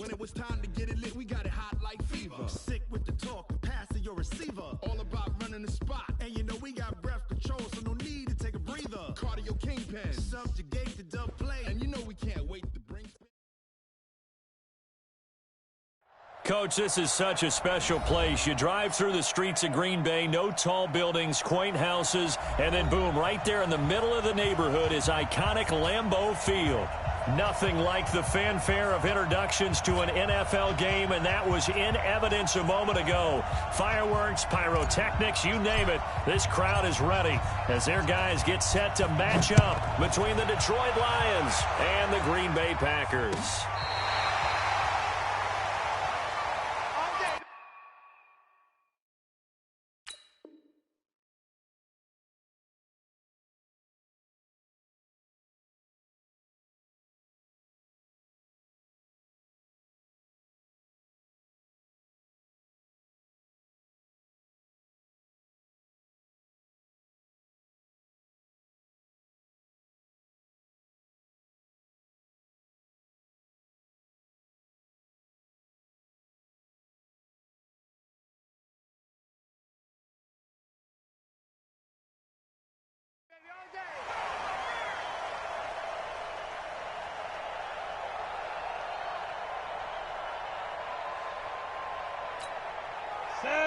When it was time to get it lit, we got it hot like fever. Sick with the talk, passing your receiver. All about running the spot. And you know we got breath control, so no need to take a breather. Cardio kingpin, subjugate the dub play. And you know we can't wait to bring... Coach, this is such a special place. You drive through the streets of Green Bay, no tall buildings, quaint houses, and then boom, right there in the middle of the neighborhood is iconic Lambeau Field. Nothing like the fanfare of introductions to an NFL game, and that was in evidence a moment ago. Fireworks, pyrotechnics, you name it. This crowd is ready as their guys get set to match up between the Detroit Lions and the Green Bay Packers.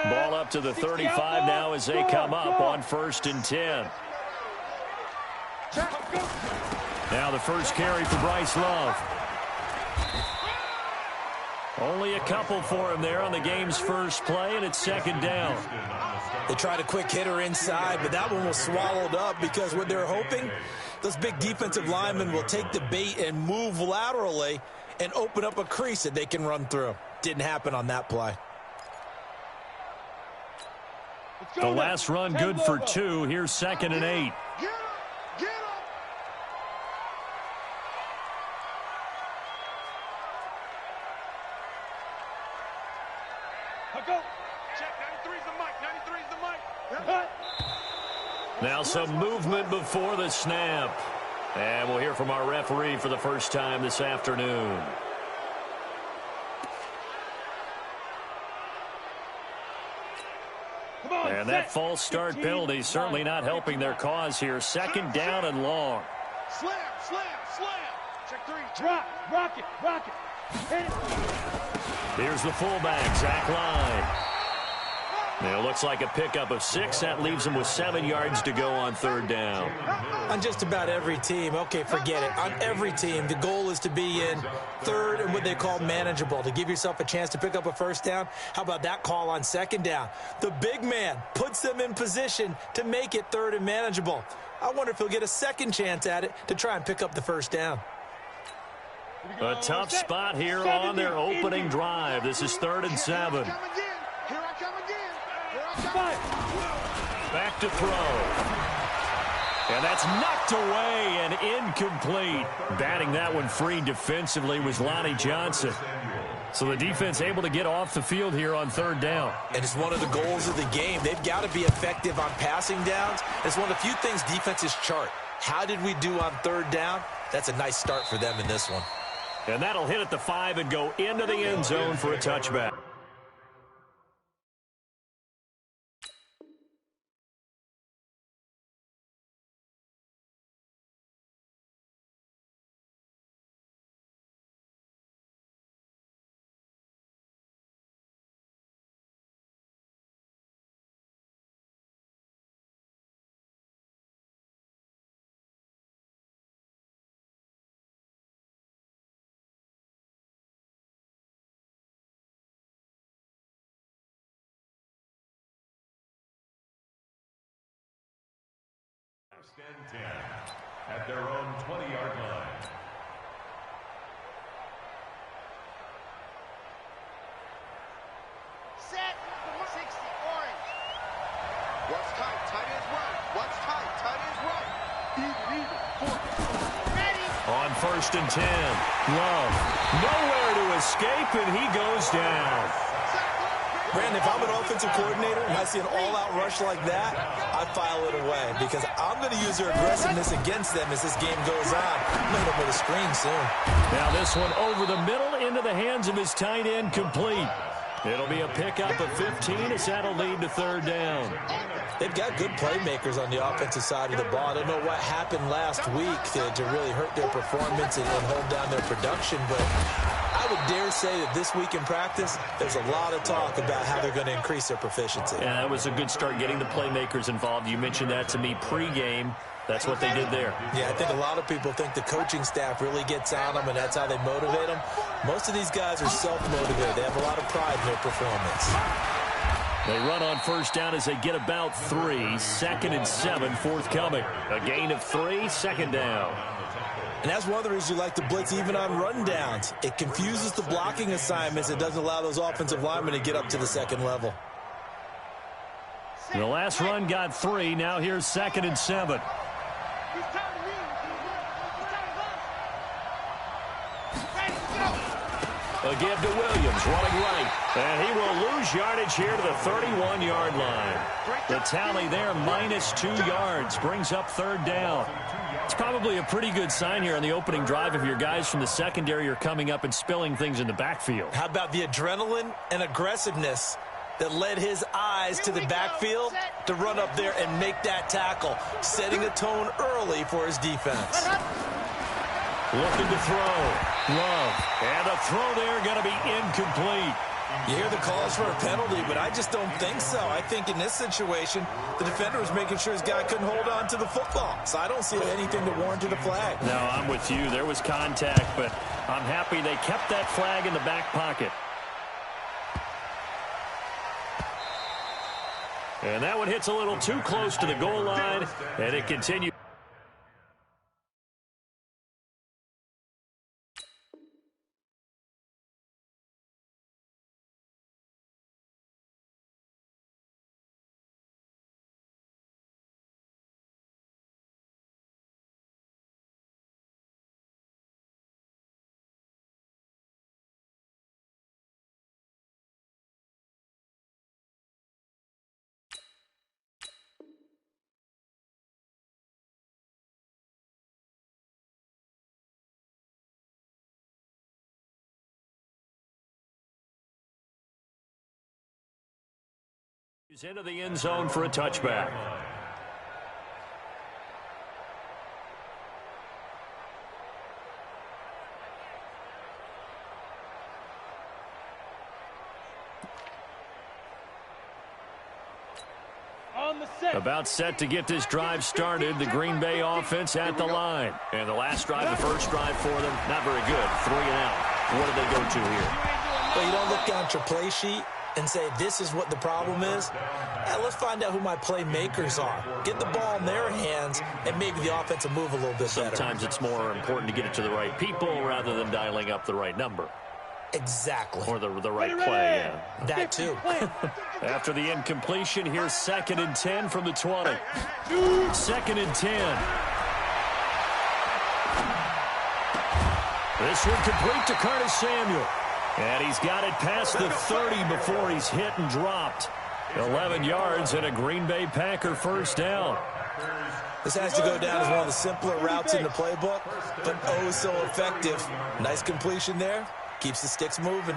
Ball up to the 35 now as they come up on 1st and 10. Now the first carry for Bryce Love. Only a couple for him there on the game's first play, and it's 2nd down. They tried a quick hitter inside, but that one was swallowed up because what they're hoping, those big defensive linemen will take the bait and move laterally and open up a crease that they can run through. Didn't happen on that play. The last run good for 2. Here's 2nd and 8. Get up! Go. Check, 93's the mic. Now some movement before the snap. And we'll hear from our referee for the first time this afternoon. And that false start penalty certainly not helping their cause here. 2nd down and long. Slam. Check 3. Rock it. Hit it. Here's the fullback, Zach Line. It looks like a pickup of 6. That leaves them with 7 yards to go on 3rd down. On just about every team, okay, forget it. On every team, the goal is to be in 3rd and what they call manageable, to give yourself a chance to pick up a 1st down. How about that call on 2nd down? The big man puts them in position to make it 3rd and manageable. I wonder if he'll get a 2nd chance at it to try and pick up the 1st down. A tough spot here on their opening drive. This is 3rd and 7. Back to throw. And that's knocked away and incomplete. Batting that one free defensively was Lonnie Johnson. So the defense able to get off the field here on 3rd down. And it's one of the goals of the game. They've got to be effective on passing downs. It's one of the few things defenses chart. How did we do on 3rd down? That's a nice start for them in this one. And that'll hit at the 5 and go into the end zone for a touchback. Stand 10 at their own 20-yard line. Set. 60, orange. What's tight? Tight is right. What's tight? Tight is right. Even. 40. Ready. On 1st and 10. Love. Nowhere to escape, and he goes down. Brandon, if I'm an offensive coordinator and I see an all-out rush like that, I file it away because I'm going to use their aggressiveness against them as this game goes on. I'm going to hit them with a screen soon. Now this one over the middle into the hands of his tight end, complete. It'll be a pickup of 15 as that'll lead to third down. They've got good playmakers on the offensive side of the ball. I don't know what happened last week to really hurt their performance and hold down their production, but I would dare say that this week in practice, there's a lot of talk about how they're going to increase their proficiency. Yeah, that was a good start getting the playmakers involved. You mentioned that to me pregame. That's what they did there. Yeah, I think a lot of people think the coaching staff really gets on them, and that's how they motivate them. Most of these guys are self-motivated. They have a lot of pride in their performance. They run on first down as they get about 3. 2nd and 7 forthcoming. A gain of 3, second down. And that's one of the reasons you like to blitz even on rundowns. It confuses the blocking assignments. It doesn't allow those offensive linemen to get up to the second level. The last run got 3. Now here's 2nd and 7. A give to Williams, running right. And he will lose yardage here to the 31-yard line. The tally there, -2 yards, brings up third down. It's probably a pretty good sign here on the opening drive if your guys from the secondary are coming up and spilling things in the backfield. How about the adrenaline and aggressiveness that led his eyes to the backfield to run up there and make that tackle, setting a tone early for his defense. Looking to throw. Love. And a throw there going to be incomplete. You hear the calls for a penalty, but I just don't think so. I think in this situation, the defender was making sure his guy couldn't hold on to the football. So I don't see anything to warrant a flag. No, I'm with you. There was contact, but I'm happy they kept that flag in the back pocket. And that one hits a little too close to the goal line, and it continues. He's into the end zone for a touchback. About set to get this drive started. The Green Bay offense at the line. And the last drive, the first drive for them, not very good. 3 and out. What do they go to here? Well, you don't look down at your play sheet and say, this is what the problem is. Let's find out who my playmakers are. Get the ball in their hands, and maybe the offense will move a little bit better. Sometimes it's more important to get it to the right people rather than dialing up the right number. Exactly. Or the right play, yeah. That too. After the incompletion, here's 2nd and 10 from the 20. 2nd and 10. This one complete to Curtis Samuel. And he's got it past the 30 before he's hit and dropped. 11 yards and a Green Bay Packer first down. This has to go down as one of the simpler routes in the playbook, but oh so effective. Nice completion there. Keeps the sticks moving.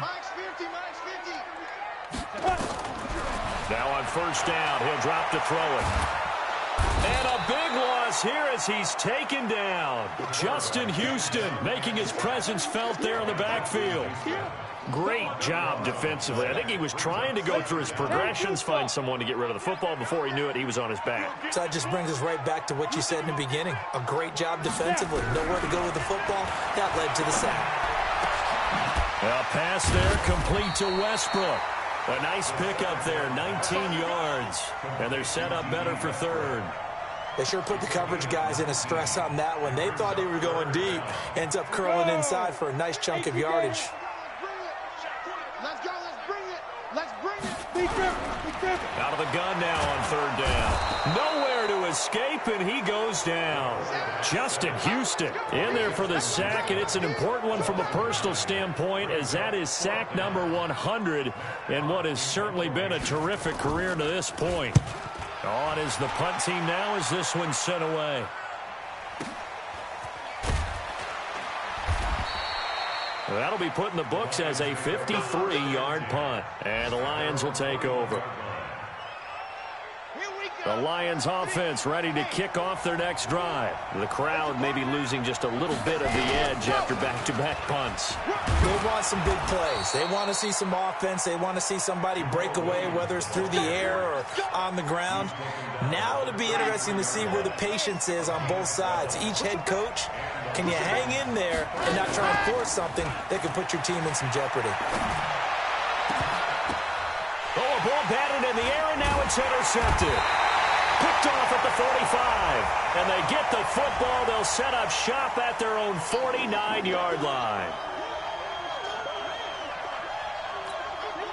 Now on first down, he'll drop to throw it. And a big loss here as he's taken down. Justin Houston making his presence felt there in the backfield. Great job defensively. I think he was trying to go through his progressions, find someone to get rid of the football. Before he knew it, he was on his back. So that just brings us right back to what you said in the beginning. A great job defensively. Nowhere to go with the football. That led to the sack. A pass there complete to Westbrook. A nice pickup there, 19 yards. And they're set up better for third. They sure put the coverage guys in a stress on that one. They thought they were going deep. Ends up curling inside for a nice chunk of yardage. Let's go. Let's bring it. Let's bring it. Out of the gun now on third down. Nowhere to escape, and he goes down. Justin Houston in there for the sack, and it's an important one from a personal standpoint, as that is sack number 100 in what has certainly been a terrific career to this point. On is the punt team now as this one's sent away. That'll be put in the books as a 53-yard punt. And the Lions will take over. The Lions offense ready to kick off their next drive. The crowd may be losing just a little bit of the edge after back-to-back punts. They want some big plays. They want to see some offense. They want to see somebody break away, whether it's through the air or on the ground. Now it'll be interesting to see where the patience is on both sides. Each head coach, can you hang in there and not try and force something that could put your team in some jeopardy? Oh, a ball batted in the air, and now it's intercepted. Picked off at the 45. And they get the football. They'll set up shop at their own 49-yard line.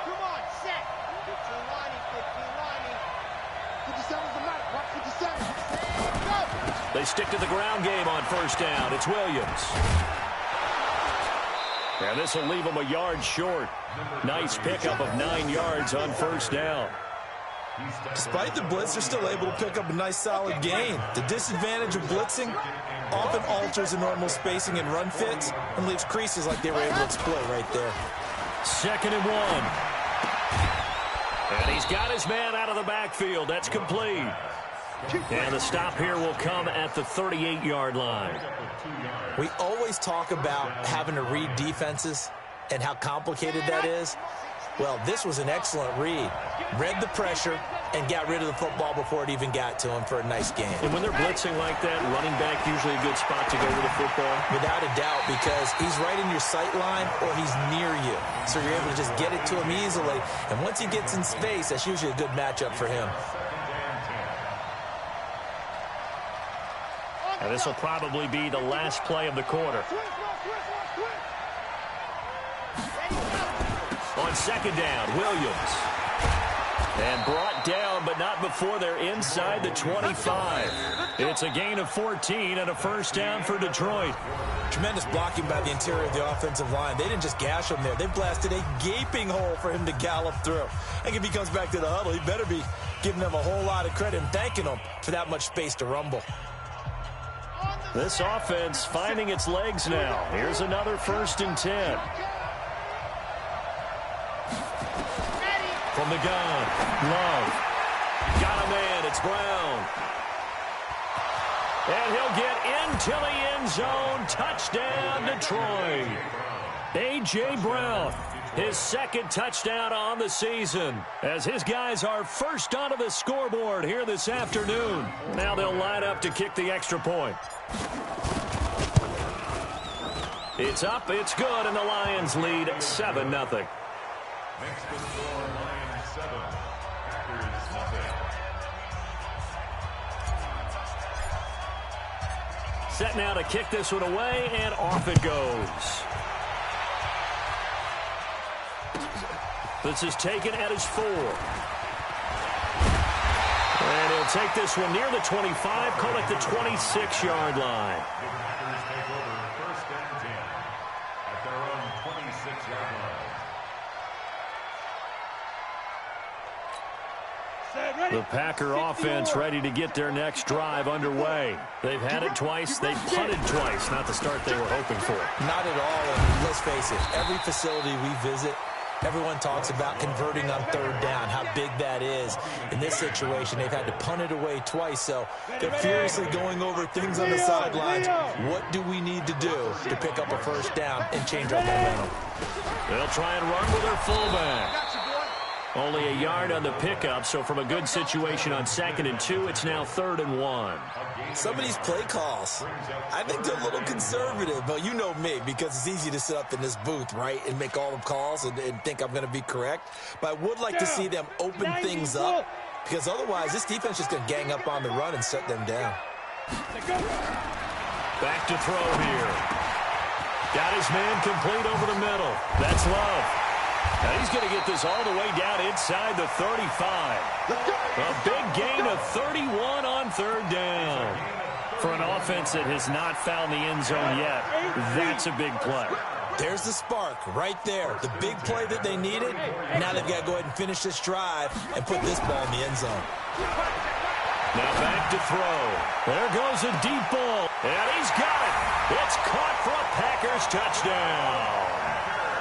Come on, set. 15 lining, 15 lining. 57's the mark. Watch 57. Go. They stick to the ground game on first down. It's Williams. And this will leave them a yard short. Nice pickup of 9 yards on first down. Despite the blitz, they're still able to pick up a nice solid gain. The disadvantage of blitzing often alters the normal spacing and run fits and leaves creases like they were able to exploit right there. 2nd and 1. And he's got his man out of the backfield. That's complete. And the stop here will come at the 38-yard line. We always talk about having to read defenses and how complicated that is. Well, this was an excellent read. Read the pressure and got rid of the football before it even got to him for a nice gain. And when they're blitzing like that, running back usually a good spot to go with the football? Without a doubt, because he's right in your sight line or he's near you. So you're able to just get it to him easily. And once he gets in space, that's usually a good matchup for him. And this will probably be the last play of the quarter. On 2nd down, Williams. And brought down, but not before they're inside the 25. It's a gain of 14 and a first down for Detroit. Tremendous blocking by the interior of the offensive line. They didn't just gash him there. They blasted a gaping hole for him to gallop through. I think if he comes back to the huddle, he better be giving them a whole lot of credit and thanking them for that much space to rumble. This offense finding its legs now. Here's another 1st and 10. From the gun, Love. Got a man, it's Brown. And he'll get into the end zone. Touchdown, Detroit. A.J. Brown, his 2nd touchdown on the season, as his guys are first onto the scoreboard here this afternoon. Now they'll line up to kick the extra point. It's up, it's good, and the Lions lead 7-0. Next to the score, Lions 7, Packers 0. Set now to kick this one away, and off it goes. This is taken at his 4. And he'll take this one near the 25, call it the 26-yard line. The Packers take over 1st and 10 at their own 26-yard line. The Packer offense ready to get their next drive underway. They've had it twice. They've punted twice. Not the start they were hoping for. Not at all. And let's face it, every facility we visit, everyone talks about converting on 3rd down, how big that is. In this situation, they've had to punt it away twice, so they're furiously going over things on the sidelines. What do we need to do to pick up a 1st down and change our momentum? They'll try and run with their fullback. Only a yard on the pickup, so from a good situation on 2nd and 2, it's now 3rd and 1. Some of these play calls, I think they're a little conservative, but you know me, because it's easy to sit up in this booth, right, and make all the calls and think I'm going to be correct. But I would like to see them open things up, because otherwise this defense is going to gang up on the run and shut them down. Back to throw here. Got his man complete over the middle. That's Love. Now he's going to get this all the way down inside the 35. A big gain of 31 on third down. For an offense that has not found the end zone yet, that's a big play. There's the spark right there. The big play that they needed. Now they've got to go ahead and finish this drive and put this ball in the end zone. Now back to throw. There goes a deep ball. And he's got it. It's caught for a Packers touchdown.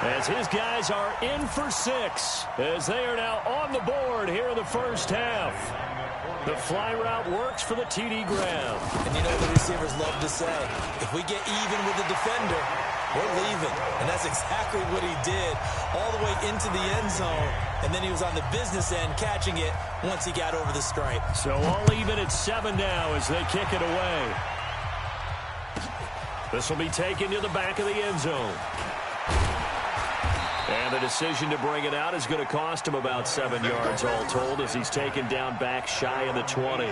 As his guys are in for 6. As they are now on the board here in the first half. The fly route works for the TD grab. And you know the receivers love to say, if we get even with the defender, we're leaving. And that's exactly what he did all the way into the end zone. And then he was on the business end catching it once he got over the stripe. So all even at 7 now as they kick it away. This will be taken to the back of the end zone. And the decision to bring it out is going to cost him about 7 yards all told as he's taken down back shy of the 20.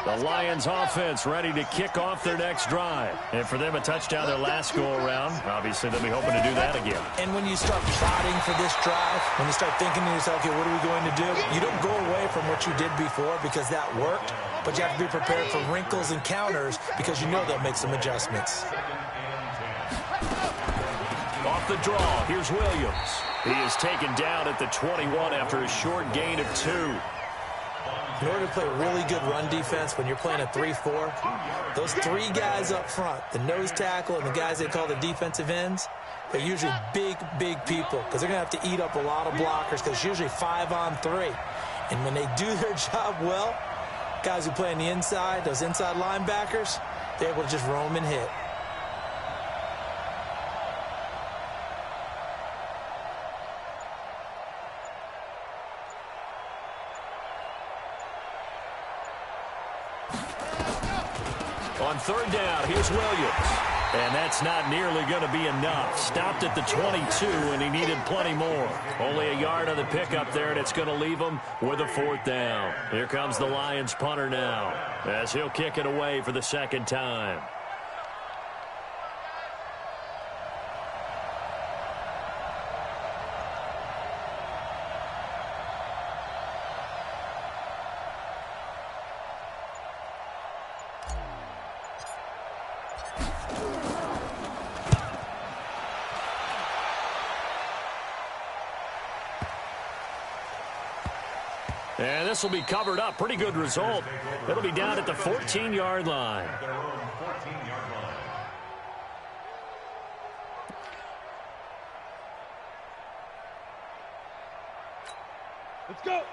The Lions offense ready to kick off their next drive. And for them, a touchdown their last go-around. Obviously, they'll be hoping to do that again. And when you start plotting for this drive, when you start thinking to yourself, okay, what are we going to do? You don't go away from what you did before because that worked, but you have to be prepared for wrinkles and counters because you know they'll make some adjustments. Off the draw, here's Williams. He is taken down at the 21 after a short gain of 2. In order to play really good run defense when you're playing a 3-4, those 3 guys up front, the nose tackle and the guys they call the defensive ends, they're usually big, big people because they're going to have to eat up a lot of blockers because it's usually 5-on-3. And when they do their job well, guys who play on the inside, those inside linebackers, they're able to just roam and hit. On third down, here's Williams. And that's not nearly going to be enough. Stopped at the 22, and he needed plenty more. Only a yard on the pickup there, and it's going to leave him with a 4th down. Here comes the Lions punter now, as he'll kick it away for the 2nd time. And this will be covered up. Pretty good result. It'll be down at the 14-yard line.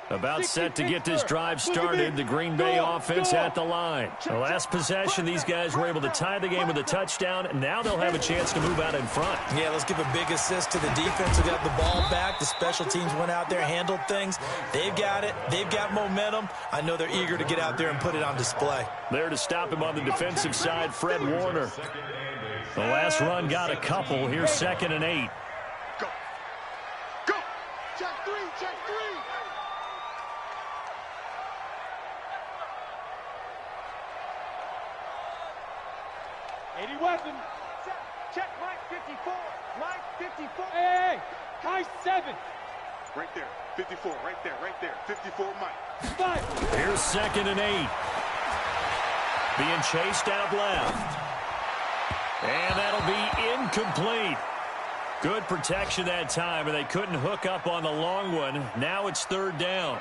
About set to get this drive started. The Green Bay offense at the line. The last possession, these guys were able to tie the game with a touchdown. And now they'll have a chance to move out in front. Yeah, let's give a big assist to the defense who got the ball back. The special teams went out there, handled things. They've got it. They've got momentum. I know they're eager to get out there and put it on display. There to stop him on the defensive side, Fred Warner. The last run got a couple. Here's 2nd and 8. Go. Go. Check 3. Check 3. 80 weapon. Check Mike 54. Mike 54. Hey, high 7. Right there. 54. Right there. Right there. 54 Mike. 5. Here's 2nd and 8. Being chased out left. And that'll be incomplete. Good protection that time, and they couldn't hook up on the long one. Now it's 3rd down.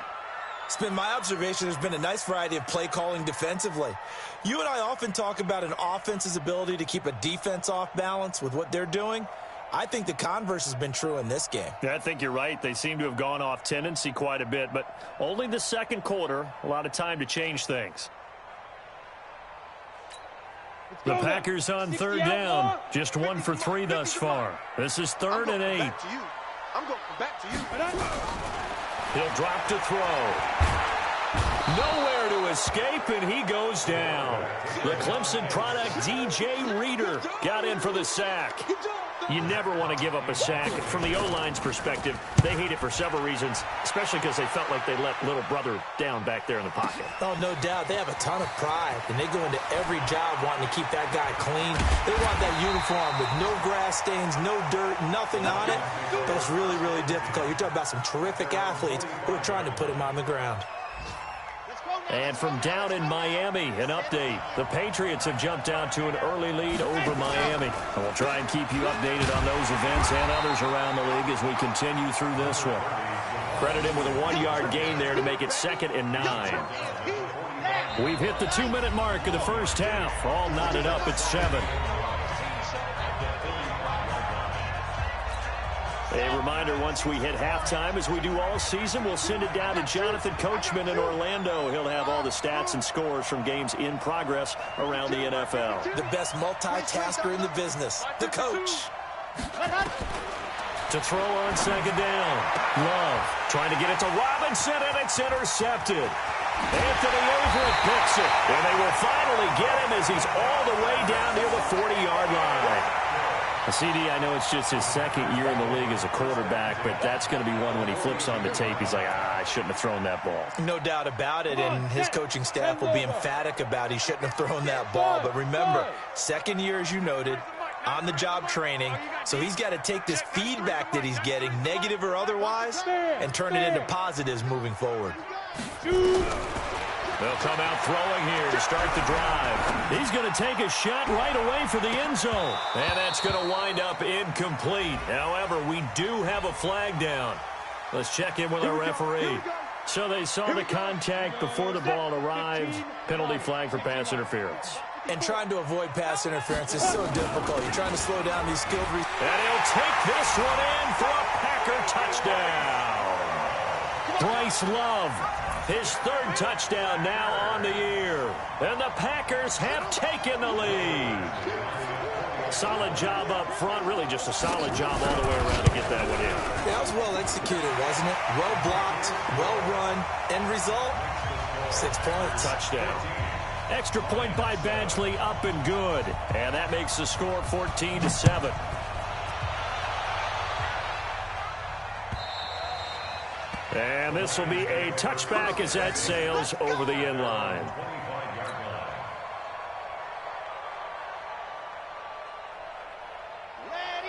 It's been my observation there's been a nice variety of play calling defensively. You and I often talk about an offense's ability to keep a defense off balance with what they're doing. I think the converse has been true in this game. Yeah, I think you're right. They seem to have gone off tendency quite a bit, but only the 2nd quarter, a lot of time to change things. The Packers on 3rd down, just 1 for 3 thus far. This is 3rd and 8. I'm going back to you. He'll drop to throw. Nowhere to escape, and he goes down. The Clemson product, DJ Reader, got in for the sack. You never want to give up a sack. From the O-line's perspective, they hate it for several reasons, especially because they felt like they let little brother down back there in the pocket. Oh, no doubt. They have a ton of pride, and they go into every job wanting to keep that guy clean. They want that uniform with no grass stains, no dirt, nothing on it. That's really, really difficult. You're talking about some terrific athletes who are trying to put him on the ground. And from down in Miami, an update. The Patriots have jumped out to an early lead over Miami. And we'll try and keep you updated on those events and others around the league as we continue through this one. Credit him with a 1-yard gain there to make it 2nd and 9. We've hit the 2-minute mark of the first half. All knotted up at 7. A reminder, once we hit halftime, as we do all season, we'll send it down to Jonathan Coachman in Orlando. He'll have all the stats and scores from games in progress around the NFL. The best multitasker in the business, the coach. To throw on 2nd down. Love trying to get it to Robinson, and it's intercepted. Anthony Everett picks it, and they will finally get him as he's all the way down near the 40-yard line. CD, I know it's just his 2nd year in the league as a quarterback, but that's going to be one when he flips on the tape. He's like, I shouldn't have thrown that ball. No doubt about it, and his coaching staff will be emphatic about he shouldn't have thrown that ball. But remember, 2nd year, as you noted, on-the-job training, so he's got to take this feedback that he's getting, negative or otherwise, and turn it into positives moving forward. They'll come out throwing here to start the drive. He's going to take a shot right away for the end zone. And that's going to wind up incomplete. However, we do have a flag down. Let's check in with our referee. So they saw the contact before the ball arrived. Penalty flag for pass interference. And trying to avoid pass interference is so difficult. You're trying to slow down these skilled receivers. And he'll take this one in for a Packer touchdown. Bryce Love, his 3rd touchdown now on the year. And the Packers have taken the lead. Solid job up front. Really just a solid job all the way around to get that one in. That was well executed, wasn't it? Well blocked, well run. End result, 6 points. Touchdown. Extra point by Badgley, up and good. And that makes the score 14-7. And this will be a touchback as that sails over the end line.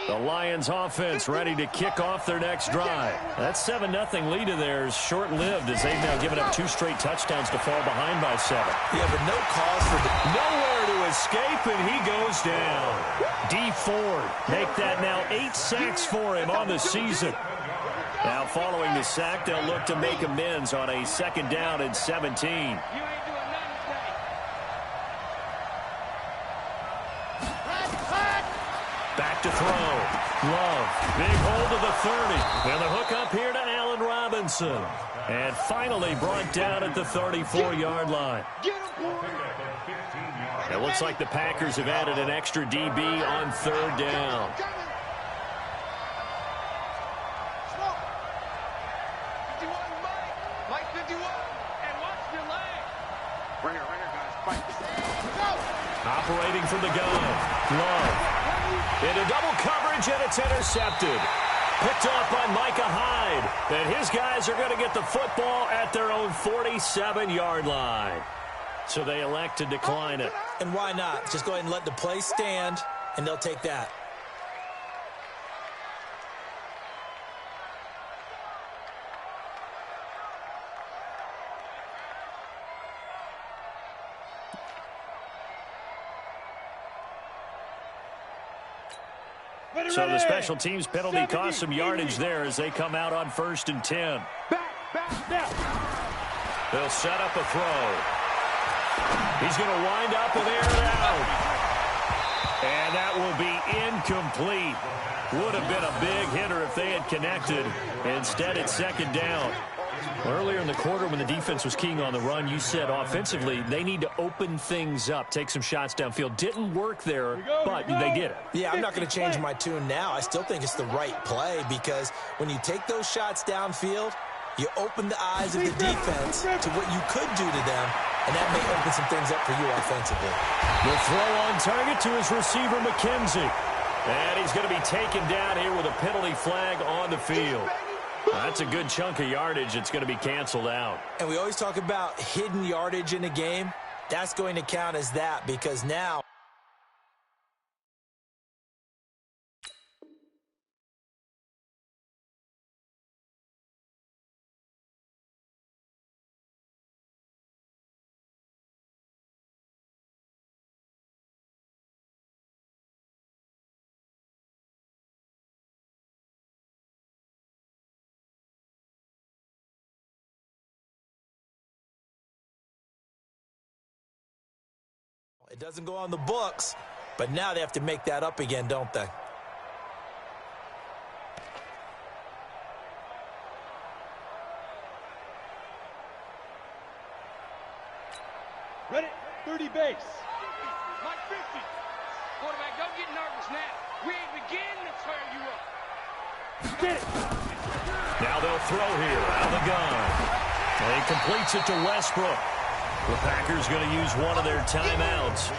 The Lions offense ready to kick off their next drive. That 7-0 lead of theirs short-lived as they've now given up 2 straight touchdowns to fall behind by 7. Yeah, but no cause for nowhere to escape, and he goes down. D Ford make that now 8 sacks for him on the season. Now following the sack, they'll look to make amends on a 2nd down and 17. Back to throw. Love. Big hold of the 30. And the hook up here to Allen Robinson. And finally brought down at the 34-yard line. It looks like the Packers have added an extra DB on 3rd down. Operating from the gun. Love. Into double coverage, and it's intercepted. Picked up by Micah Hyde. And his guys are going to get the football at their own 47-yard line. So they elect to decline it. And why not? Just go ahead and let the play stand, and they'll take that. So the special teams penalty cost some yardage there as they come out on 1st and 10. They'll set up a throw. He's going to wind up and air it out. And that will be incomplete. Would have been a big hitter if they had connected. Instead, it's 2nd down. Earlier in the quarter when the defense was keying on the run, you said offensively they need to open things up, take some shots downfield. Didn't work there, but they did it. Yeah, I'm not going to change my tune now. I still think it's the right play because when you take those shots downfield, you open the eyes of the defense to what you could do to them, and that may open some things up for you offensively. The throw on target to his receiver, McKenzie. And he's going to be taken down here with a penalty flag on the field. That's a good chunk of yardage. It's going to be canceled out. And we always talk about hidden yardage in a game. That's going to count as that because now it doesn't go on the books, but now they have to make that up again, don't they? Ready, 30 base. Mike 50. Quarterback, don't get nervous now. We ain't beginning to tear you up. Get it. Now they'll throw here out of the gun. And he completes it to Westbrook. The Packers going to use one of their timeouts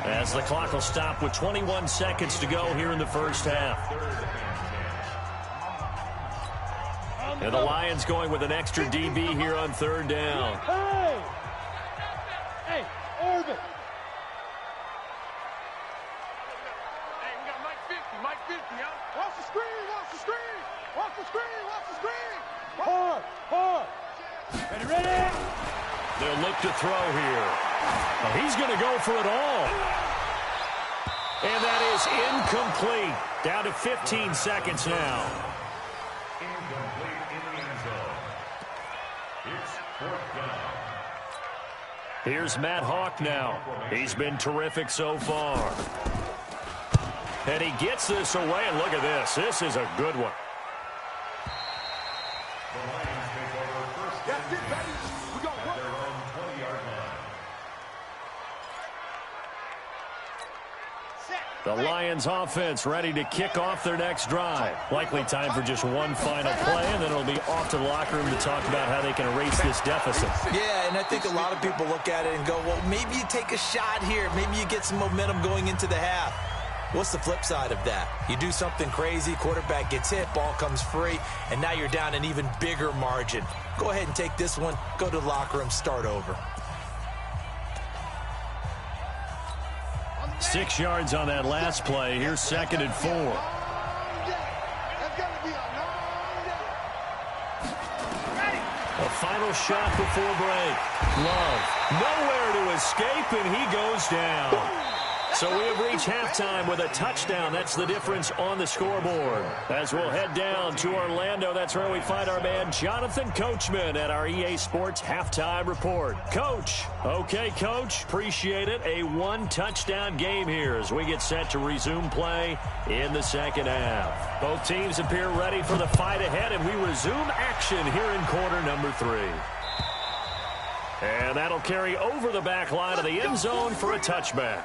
as the clock will stop with 21 seconds to go here in the first half. And the Lions going with an extra DB here on third down. Hey! Hey, Orbit! Hey, we got Mike 50. Mike 50, huh? Watch the screen, watch the screen! Watch the screen, watch the screen! Hard, hard! Ready? They'll look to throw here. Oh, he's going to go for it all. And that is incomplete. Down to 15 seconds now. Incomplete in the end zone. It's fourth down. Here's Matt Hawk now. He's been terrific so far. And he gets this away, and look at this. This is a good one. The Lions take over first down That's it, baby. We got at their own 20-yard line. The Lions offense ready to kick off their next drive. Likely time for just one final play, and then it'll be off to the locker room to talk about how they can erase this deficit. Yeah, and I think a lot of people look at it and go, well, maybe you take a shot here. Maybe you get some momentum going into the half. What's the flip side of that? You do something crazy, quarterback gets hit, ball comes free, and now you're down an even bigger margin. Go ahead and take this one, go to the locker room, start over. 6 yards on that last play. Here's 2nd and 4. A final shot before break. Love. Nowhere to escape, and he goes down. So we have reached halftime with a touchdown. That's the difference on the scoreboard. As we'll head down to Orlando, that's where we find our man Jonathan Coachman at our EA Sports Halftime Report. Coach. Okay, Coach. Appreciate it. A one-touchdown game here as we get set to resume play in the second half. Both teams appear ready for the fight ahead, and we resume action here in quarter number 3. And that'll carry over the back line of the end zone for a touchback.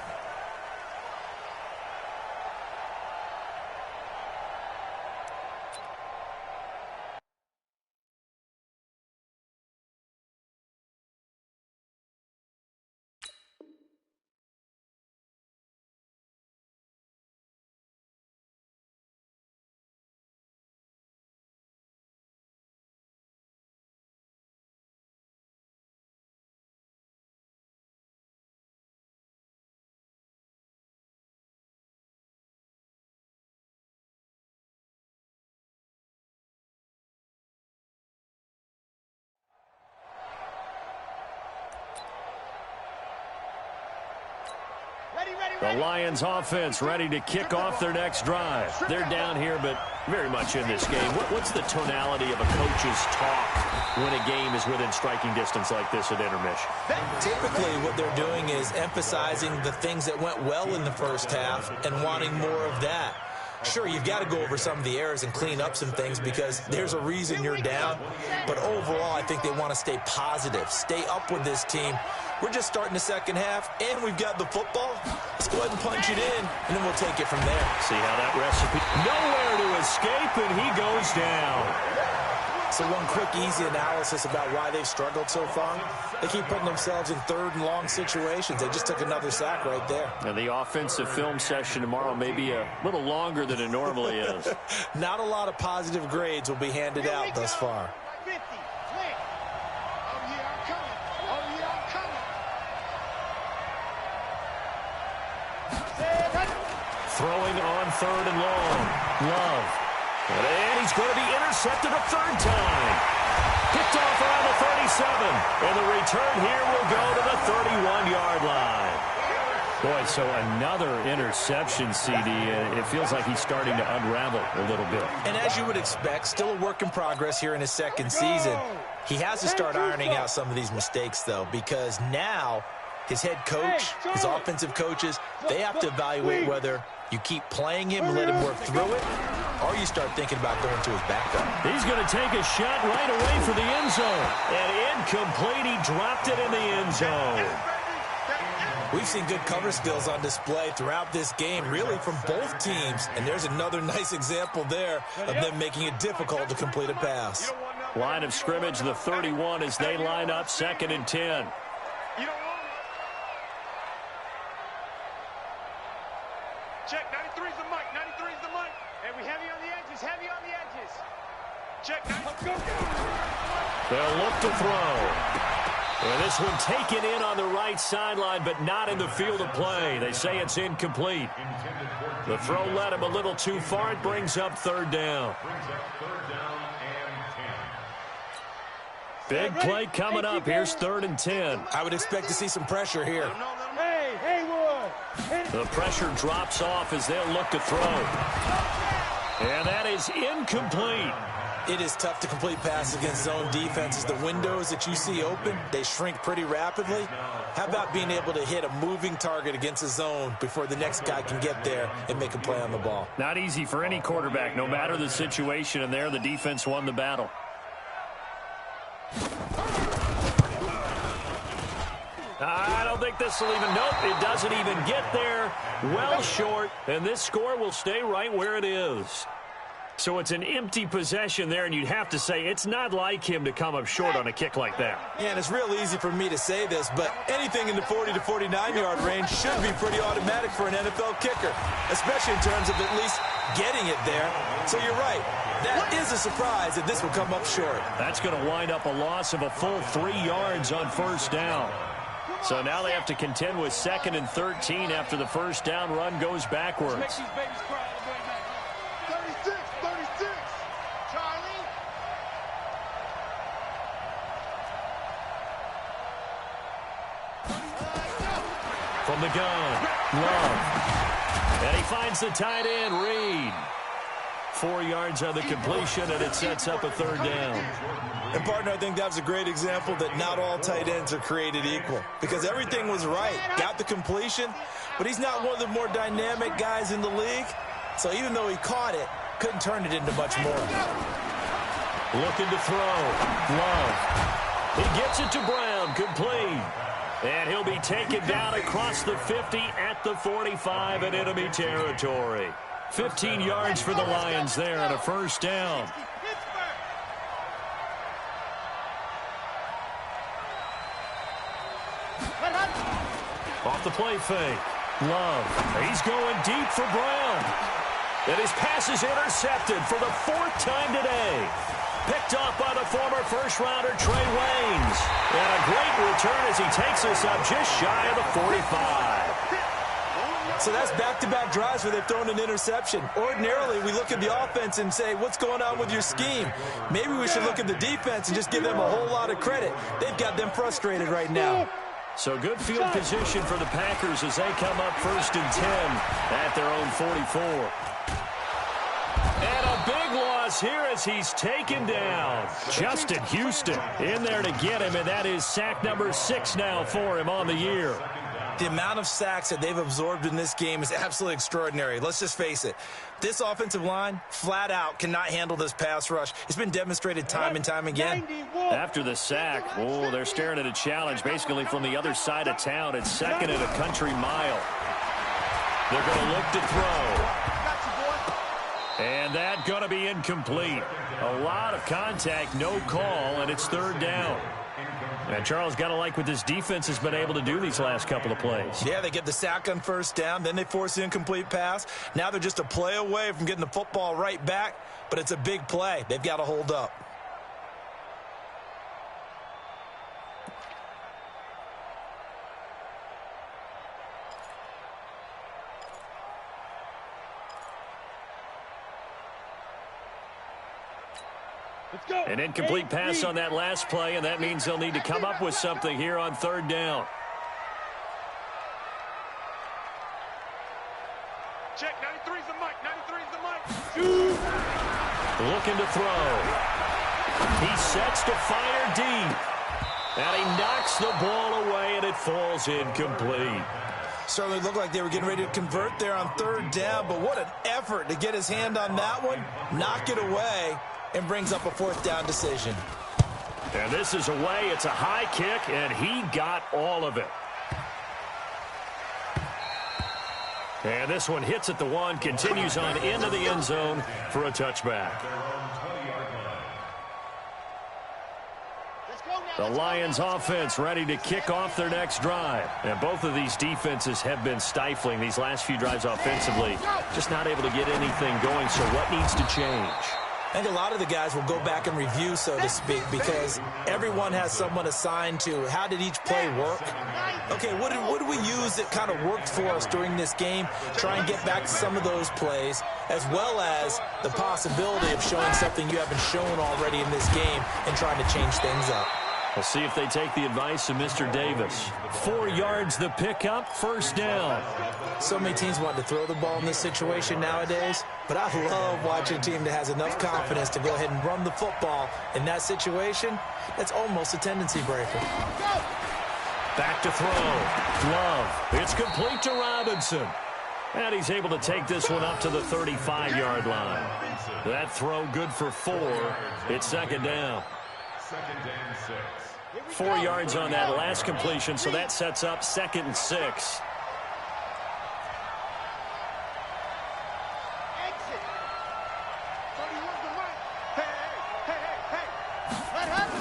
The Lions offense ready to kick off their next drive. They're down here, but very much in this game. What's the tonality of a coach's talk when a game is within striking distance like this at intermission? Typically what they're doing is emphasizing the things that went well in the first half and wanting more of that. Sure, you've got to go over some of the errors and clean up some things because there's a reason you're down. But overall, I think they want to stay positive, stay up with this team. We're just starting the second half, and we've got the football. Let's go ahead and punch it in, and then we'll take it from there. See how that recipe. Nowhere to escape, and he goes down. So one quick, easy analysis about why they've struggled so far. They keep putting themselves in third and long situations. They just took another sack right there. Now, the offensive film session tomorrow may be a little longer than it normally is. Not a lot of positive grades will be handed out thus far. 50, click. Oh, yeah, I'm coming. Oh, yeah, I'm coming. Throwing on third and long. Love. And he's going to be intercepted a third time. Picked off around the 37. And the return here will go to the 31-yard line. Boy, so another interception, CD. It feels like he's starting to unravel a little bit. And as you would expect, still a work in progress here in his second season. He has to start ironing out some of these mistakes, though, because now his head coach, his offensive coaches, they have to evaluate whether you keep playing him and let him work through it, or you start thinking about going to his backup. He's going to take a shot right away for the end zone. And incomplete. He dropped it in the end zone. We've seen good cover skills on display throughout this game, really from both teams. And there's another nice example there of them making it difficult to complete a pass. Line of scrimmage, the 31 as they line up 2nd and 10. Check, 93 is the mic, 93 is the mic. And we heavy on the edges, heavy on the edges. Check, 93. They'll look to throw. And this one taken in on the right sideline, but not in the field of play. They say it's incomplete. The throw led him a little too far. It brings up third down. Big play coming up. Here's 3rd and 10. I would expect to see some pressure here. Hey, Haywood. The pressure drops off as they'll look to throw. And that is incomplete. It is tough to complete passes against zone defenses. The windows that you see open, they shrink pretty rapidly. How about being able to hit a moving target against a zone before the next guy can get there and make a play on the ball? Not easy for any quarterback, no matter the situation. And there, the defense won the battle. I don't think this will even, nope, it doesn't even get there. Well short, and this score will stay right where it is. So it's an empty possession there, and you'd have to say it's not like him to come up short on a kick like that. Yeah, and it's real easy for me to say this, but anything in the 40 to 49-yard range should be pretty automatic for an NFL kicker, especially in terms of at least getting it there. So you're right. That is a surprise that this will come up short. That's going to wind up a loss of a full 3 yards on first down. So now they have to contend with 2nd and 13 after the first down run goes backwards. 36, 36. Charlie. From the gun, Love. And he finds the tight end, Reed. 4 yards on the completion, and it sets up a third down. And, partner, I think that was a great example that not all tight ends are created equal, because everything was right. Got the completion, but he's not one of the more dynamic guys in the league. So even though he caught it, couldn't turn it into much more. Looking to throw. Love. He gets it to Brown, complete. And he'll be taken down across the 50 at the 45 in enemy territory. 15 yards for the Lions there and a first down. Off the play fake. Love. He's going deep for Brown. And his pass is intercepted for the 4th time today. Picked off by the former first-rounder Trey Waynes. And a great return as he takes us up just shy of the 45. So that's back-to-back drives where they've thrown an interception. Ordinarily, we look at the offense and say, what's going on with your scheme? Maybe we should look at the defense and just give them a whole lot of credit. They've got them frustrated right now. So good field position for the Packers as they come up 1st and 10 at their own 44. And a big loss here as he's taken down. Justin Houston in there to get him, and that is sack number 6 now for him on the year. The amount of sacks that they've absorbed in this game is absolutely extraordinary. Let's just face it. This offensive line, flat out, cannot handle this pass rush. It's been demonstrated time and time again. After the sack, they're staring at a challenge basically from the other side of town. It's 2nd and a country mile. They're going to look to throw. And that going to be incomplete. A lot of contact, no call, and it's third down. And Charles, got to like what this defense has been able to do these last couple of plays. Yeah, they get the sack on first down, then they force the incomplete pass. Now they're just a play away from getting the football right back, but it's a big play. They've got to hold up. An incomplete pass on that last play, and that means they'll need to come up with something here on third down. Check, 93's the mic, 93's the mic. Looking to throw. He sets to fire deep. And he knocks the ball away, and it falls incomplete. Certainly looked like they were getting ready to convert there on third down, but what an effort to get his hand on that one, knock it away, and brings up a fourth down decision. And this is away. It's a high kick, and he got all of it. And this one hits at the one, continues on into the end zone for a touchback. The Lions offense ready to kick off their next drive. And both of these defenses have been stifling these last few drives offensively. Just not able to get anything going, so what needs to change? I think a lot of the guys will go back and review, so to speak, because everyone has someone assigned to how did each play work. Okay, what did we use that kind of worked for us during this game? Try and get back to some of those plays, as well as the possibility of showing something you haven't shown already in this game and trying to change things up. We'll see if they take the advice of Mr. Davis. 4 yards the pickup, first down. So many teams want to throw the ball in this situation nowadays, but I love watching a team that has enough confidence to go ahead and run the football. In that situation, that's almost a tendency breaker. Back to throw. Love. It's complete to Robinson. And he's able to take this one up to the 35-yard line. That throw good for 4. It's second down. 4 yards on that last completion, so that sets up 2nd and 6.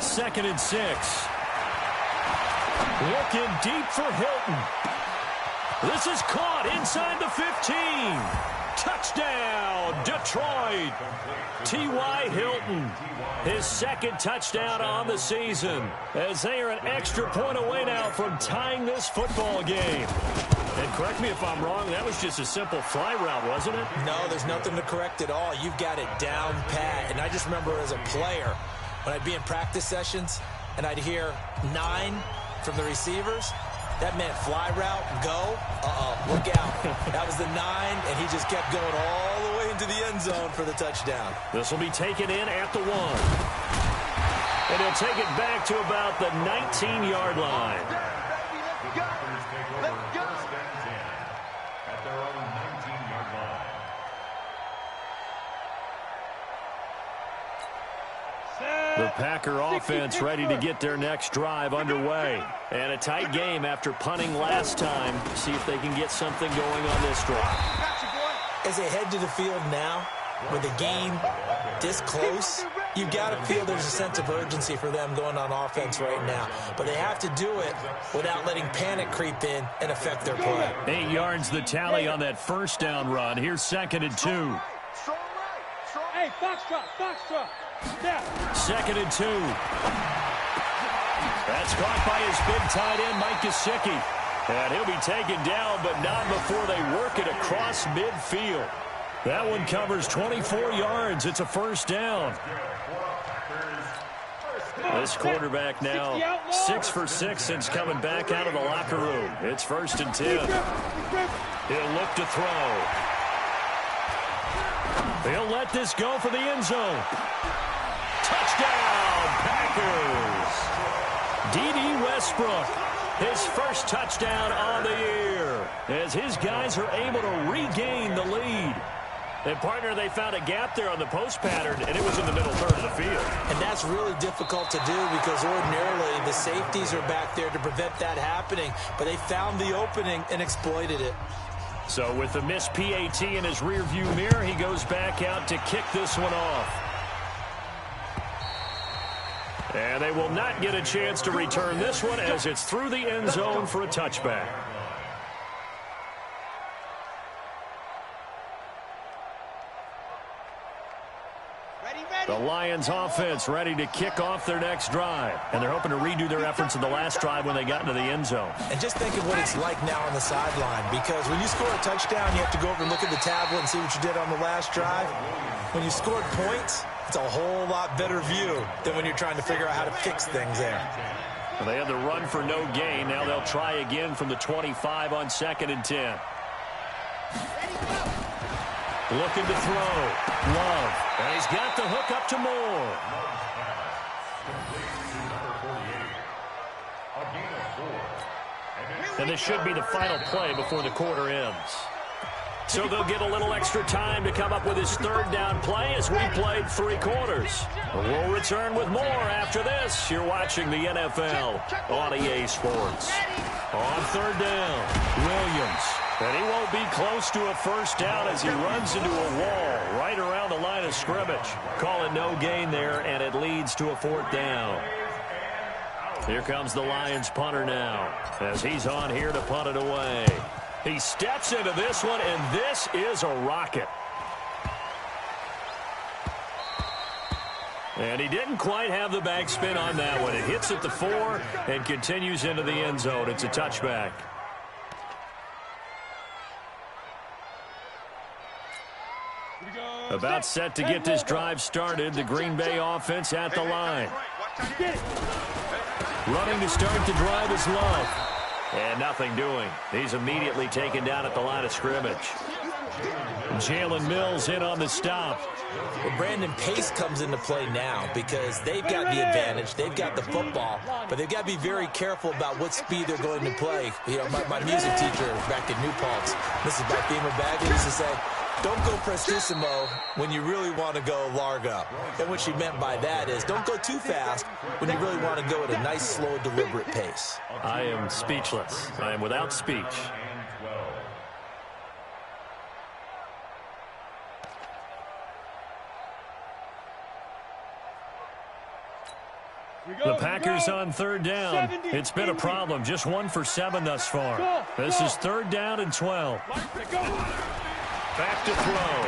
Second and 6. Looking deep for Hilton. This is caught inside the 15. Touchdown, Detroit. T.Y. Hilton, his 2nd touchdown on the season, as they are an extra point away now from tying this football game. And correct me if I'm wrong, that was just a simple fly route, wasn't it? No, there's nothing to correct at all. You've got it down pat. And I just remember as a player, when I'd be in practice sessions and I'd hear 9 from the receivers, that meant fly route, go, look out. That was the 9, and he just kept going all the way into the end zone for the touchdown. This will be taken in at the 1. And he'll take it back to about the 19-yard line. The Packer offense ready to get their next drive underway. And a tight game after punting last time. See if they can get something going on this drive. As they head to the field now, with the game this close, you've got to feel there's a sense of urgency for them going on offense right now. But they have to do it without letting panic creep in and affect their play. 8 yards the tally on that first down run. Here's 2nd and 2. Hey, foxtrot. Yeah. 2nd and 2. That's caught by his big tight end, Mike Gesicki. And he'll be taken down, but not before they work it across midfield. That one covers 24 yards. It's a first down. This quarterback now 6 for 6 since coming back out of the locker room. It's 1st and 10. He'll look to throw. He'll let this go for the end zone. Touchdown, Packers. D.D. Westbrook, his first touchdown on the year, as his guys are able to regain the lead. And, partner, they found a gap there on the post pattern, and it was in the middle third of the field. And that's really difficult to do because ordinarily the safeties are back there to prevent that happening, but they found the opening and exploited it. So with the missed PAT in his rearview mirror, he goes back out to kick this one off. And they will not get a chance to return this one as it's through the end zone for a touchback. The Lions offense ready to kick off their next drive. And they're hoping to redo their efforts in the last drive when they got into the end zone. And just think of what it's like now on the sideline, because when you score a touchdown, you have to go over and look at the tablet and see what you did on the last drive. When you scored points, it's a whole lot better view than when you're trying to figure out how to fix things there. Well, they had the run for no gain. Now they'll try again from the 25 on 2nd and 10. Looking to throw. Love. And he's got the hook up to Moore. And this should be the final play before the quarter ends. So they'll get a little extra time to come up with his 3rd down play as we played 3 quarters. We'll return with more after this. You're watching the NFL on EA Sports. On 3rd down, Williams. And he won't be close to a 1st down as he runs into a wall right around the line of scrimmage. Call it no gain there, and it leads to a 4th down. Here comes the Lions punter now as he's on here to punt it away. He steps into this one, and this is a rocket. And he didn't quite have the backspin on that one. It hits at the 4 and continues into the end zone. It's a touchback. About set to get this drive started. The Green Bay offense at the line. Running to start the drive is Love. And nothing doing. He's immediately taken down at the line of scrimmage. Jalen Mills in on the stop. Well, Brandon, pace comes into play now because they've got the advantage. They've got the football, but they've got to be very careful about what speed they're going to play. You know, my music teacher back in New Paltz, Mrs. Beamer Bagley, used to say, don't go prestissimo when you really want to go largo. And what she meant by that is don't go too fast when you really want to go at a nice, slow, deliberate pace. I am speechless. I am without speech. The Packers on 3rd down. It's been a problem. Just 1 for 7 thus far. This is 3rd down and 12. Back to throw.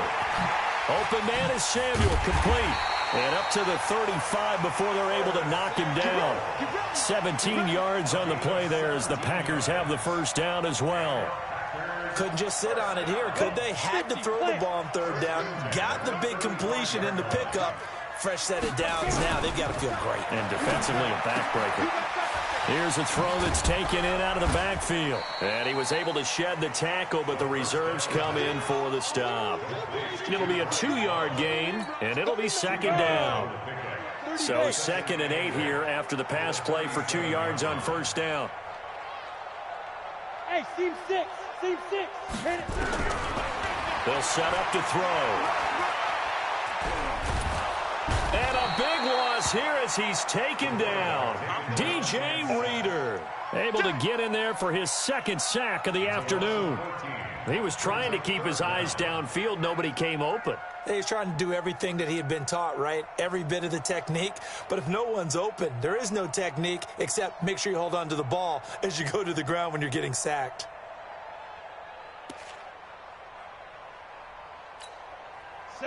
Open man is Samuel, complete. And up to the 35 before they're able to knock him down. 17 yards on the play there as the Packers have the 1st down as well. Couldn't just sit on it here, could they? Had to throw the ball on 3rd down. Got the big completion in the pickup. Fresh set of downs now. They've got to feel great. And defensively a backbreaker. Here's a throw that's taken in out of the backfield. And he was able to shed the tackle, but the reserves come in for the stop. It'll be a 2-yard gain, and it'll be 2nd down. So 2nd and 8 here after the pass play for 2 yards on 1st down. Hey, seam 6. Seam 6. Hit it. They'll set up to throw. And a big loss here as he's taken down. DJ Reader able to get in there for his 2nd sack of the afternoon. He was trying to keep his eyes downfield. Nobody came open. He's trying to do everything that he had been taught, right? Every bit of the technique. But if no one's open, there is no technique except make sure you hold on to the ball as you go to the ground when you're getting sacked.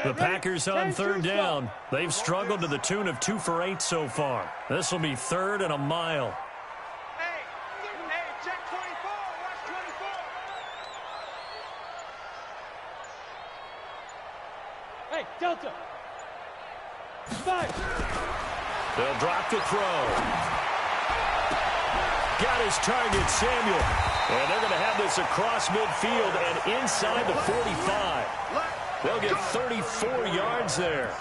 The Packers on 3rd down. They've struggled to the tune of 2 for 8 so far. This will be 3rd and a mile. Hey, check 24. Watch 24. Hey, Delta. 5. They'll drop the throw. Got his target, Samuel. And they're going to have this across midfield and inside the 45. They'll get 34 yards there.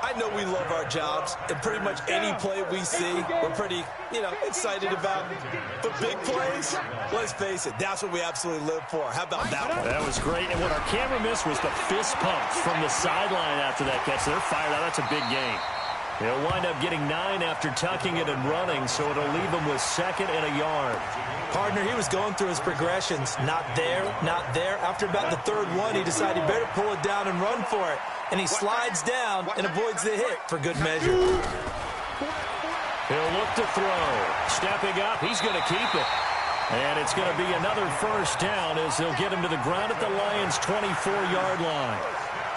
I know we love our jobs, and pretty much any play we see, we're pretty, excited about. But big plays, let's face it, that's what we absolutely live for. How about that one? That was great. And what our camera missed was the fist pumps from the sideline after that catch. They're fired out. That's a big game. He'll wind up getting 9 after tucking it and running, so it'll leave him with 2nd and a yard. Partner, he was going through his progressions. Not there, not there. After about the 3rd one, he decided he better pull it down and run for it. And he slides down and avoids the hit for good measure. He'll look to throw. Stepping up, he's going to keep it. And it's going to be another 1st down as they'll get him to the ground at the Lions' 24-yard line.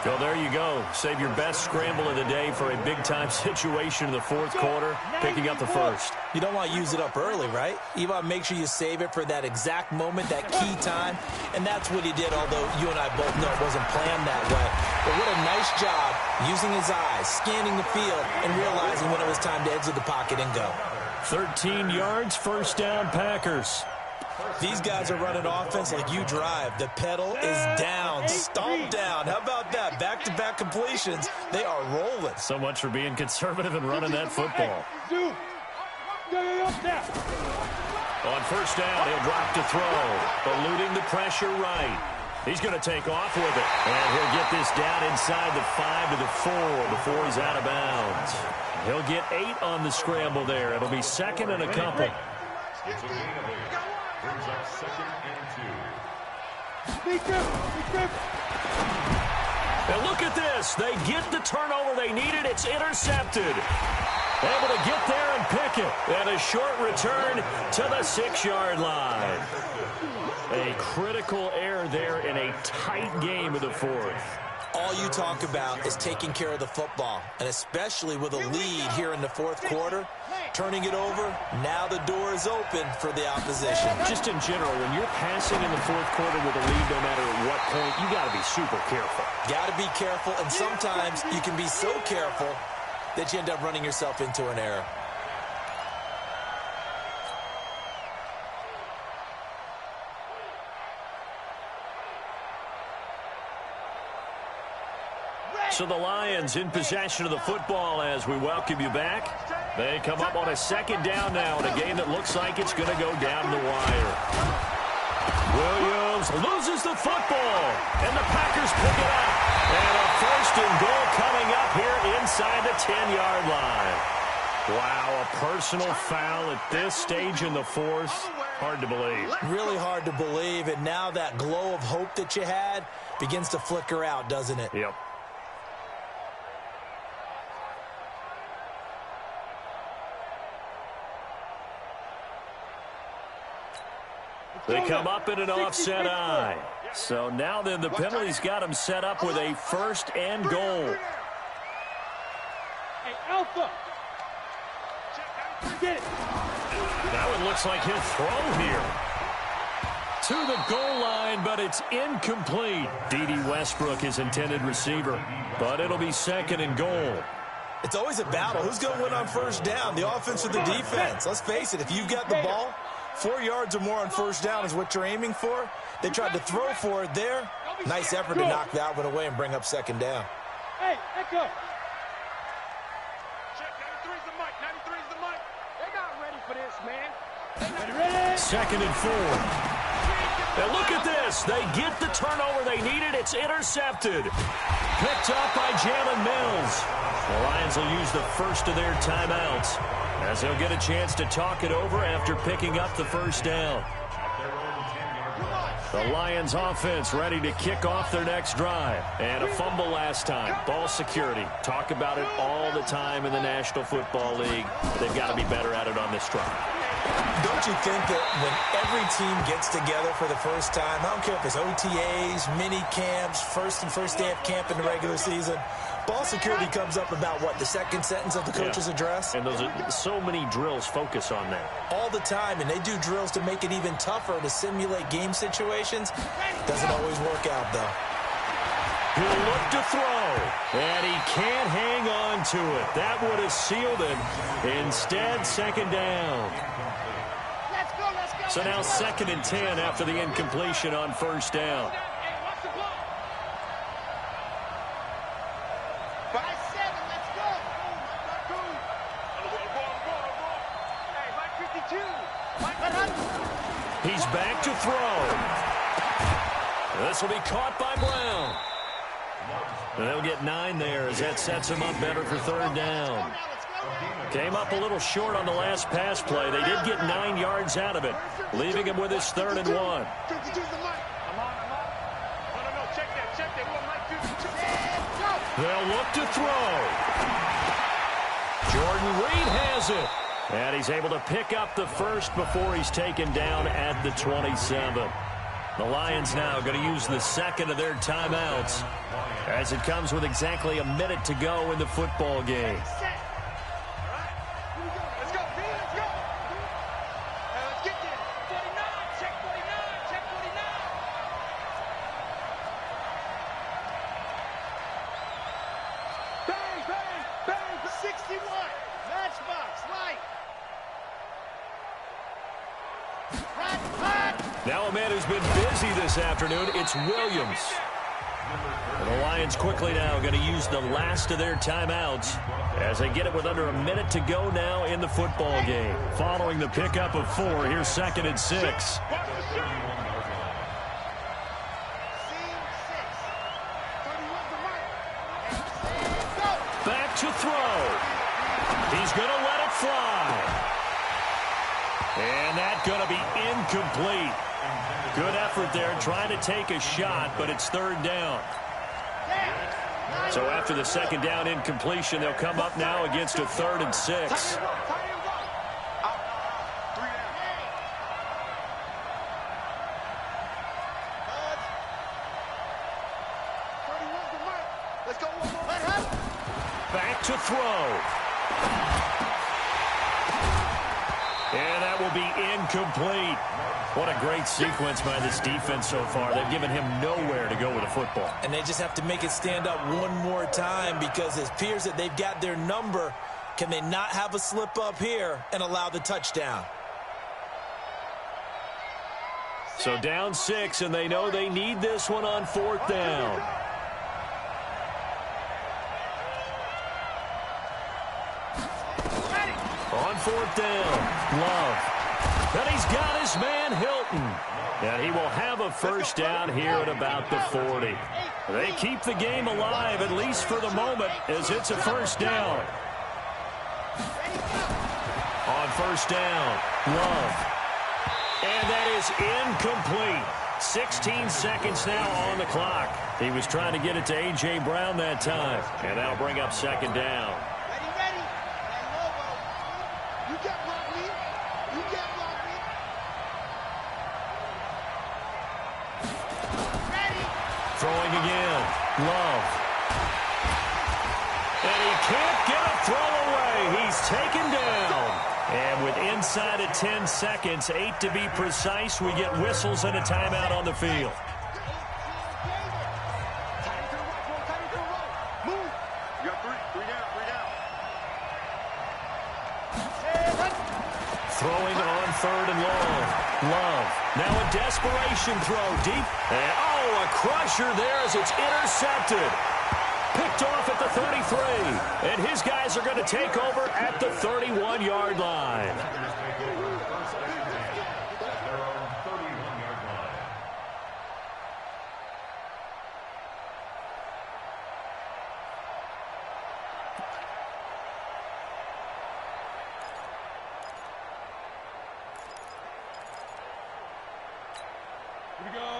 So there you go. Save your best scramble of the day for a big-time situation in the 4th quarter, picking up the 1st. You don't want to use it up early, right? You want to make sure you save it for that exact moment, that key time. And that's what he did, although you and I both know it wasn't planned that way. But what a nice job using his eyes, scanning the field, and realizing when it was time to exit the pocket and go. 13 yards, 1st down, Packers. These guys are running offense like you drive. The pedal is down, stomped down. How about that? Back-to-back completions. They are rolling. So much for being conservative and running that football. On 1st down, he'll drop to throw, eluding the pressure right. He's going to take off with it, and he'll get this down inside the 5 to the 4 before he's out of bounds. He'll get 8 on the scramble there. It'll be 2nd and a couple. It's a gain of 8. Brings up 2nd and 2. And look at this. They get the turnover they needed. It's intercepted. Able to get there and pick it. And a short return to the 6-yard line. A critical error there in a tight game of the 4th. All you talk about is taking care of the football, and especially with a lead here in the 4th quarter, turning it over, now the door is open for the opposition. Just in general, when you're passing in the 4th quarter with a lead, no matter at what point, you got to be super careful. Got to be careful, and sometimes you can be so careful that you end up running yourself into an error. So the Lions in possession of the football as we welcome you back. They come up on a 2nd down now in a game that looks like it's going to go down the wire. Williams loses the football, and the Packers pick it up. And a 1st and goal coming up here inside the 10-yard line. Wow, a personal foul at this stage in the 4th. Hard to believe. Really hard to believe, and now that glow of hope that you had begins to flicker out, doesn't it? Yep. They come up in an offset eye. So now then the penalty's got them set up with a 1st and goal. Hey, Alpha. Get it. That one looks like he'll throw here. To the goal line, but it's incomplete. D.D. Westbrook is intended receiver, but it'll be 2nd and goal. It's always a battle. Who's going to win on 1st down, the offense or the defense? Let's face it, if you've got the ball, 4 yards or more on 1st down is what you're aiming for. They tried to throw for it there. Nice effort to knock that one away and bring up 2nd down. Hey, Echo. Check, 93's the mic, 93's the mic. They're not ready for this, man. 2nd and 4. And look at this. They get the turnover they needed. It's intercepted. Picked up by Jalen Mills. The Lions will use the 1st of their timeouts as they'll get a chance to talk it over after picking up the 1st down. The Lions offense ready to kick off their next drive. And a fumble last time. Ball security. Talk about it all the time in the National Football League. They've got to be better at it on this drive. Don't you think that when every team gets together for the first time, I don't care if it's OTAs, mini camps, first day of camp in the regular season, ball security comes up about, what, the 2nd sentence of the coach's address? And those are so many drills focus on that. All the time, and they do drills to make it even tougher to simulate game situations. Doesn't always work out, though. He'll look to throw, and he can't hang on to it. That would have sealed him. Instead, 2nd down. So now 2nd and 10 after the incompletion on 1st down. He's back to throw. This will be caught by Brown. And they'll get 9 there as that sets them up better for third down. Came up a little short on the last pass play. They did get 9 yards out of it, leaving him with his 3rd and 1. They'll look to throw. Jordan Reed has it. And he's able to pick up the first before he's taken down at the 27. The Lions now going to use the second of their timeouts as it comes with exactly a minute to go in the football game. Now a man who's been busy this afternoon, it's Williams. And the Lions quickly now going to use the last of their timeouts as they get it with under a minute to go now in the football game. Following the pickup of 4, here's 2nd and 6. Back to throw. He's going to let it fly. And that's going to be incomplete. Good effort there trying to take a shot, but it's 3rd down. So after the 2nd down incompletion, they'll come up now against a 3rd and 6. Back to throw. And that will be incomplete. What a great sequence by this defense so far. They've given him nowhere to go with the football. And they just have to make it stand up one more time because it appears that they've got their number. Can they not have a slip up here and allow the touchdown? So down 6, and they know they need this one on 4th down. On 4th down, Love. And he's got his man Hilton. And he will have a first down here at about the 40. They keep the game alive, at least for the moment, as it's a first down. On 1st down, Love. And that is incomplete. 16 seconds now on the clock. He was trying to get it to A.J. Brown that time. And that'll bring up 2nd down. Throwing again. Love. And he can't get a throw away. He's taken down. And with inside of 10 seconds, 8 to be precise, we get whistles and a timeout on the field. Throwing on 3rd and long. Love. Now a desperation throw deep. And oh, a crusher there as it's intercepted. Picked off at the 33. And his guys are going to take over at the 31-yard line.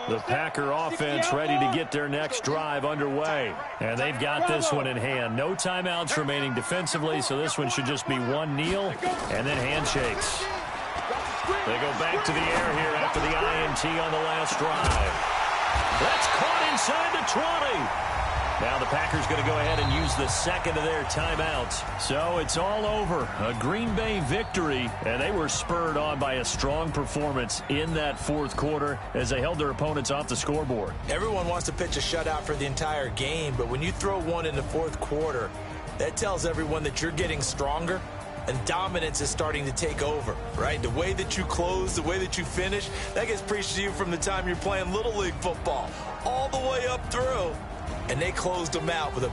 The Packer offense ready to get their next drive underway. And they've got this one in hand. No timeouts remaining defensively, so this one should just be one kneel and then handshakes. They go back to the air here after the INT on the last drive. That's caught inside the 20. Now the Packers going to go ahead and use the second of their timeouts. So it's all over. A Green Bay victory, and they were spurred on by a strong performance in that 4th quarter as they held their opponents off the scoreboard. Everyone wants to pitch a shutout for the entire game, but when you throw one in the 4th quarter, that tells everyone that you're getting stronger and dominance is starting to take over, right? The way that you close, the way that you finish, that gets preached to you from the time you're playing Little League football all the way up through. And they closed them out with a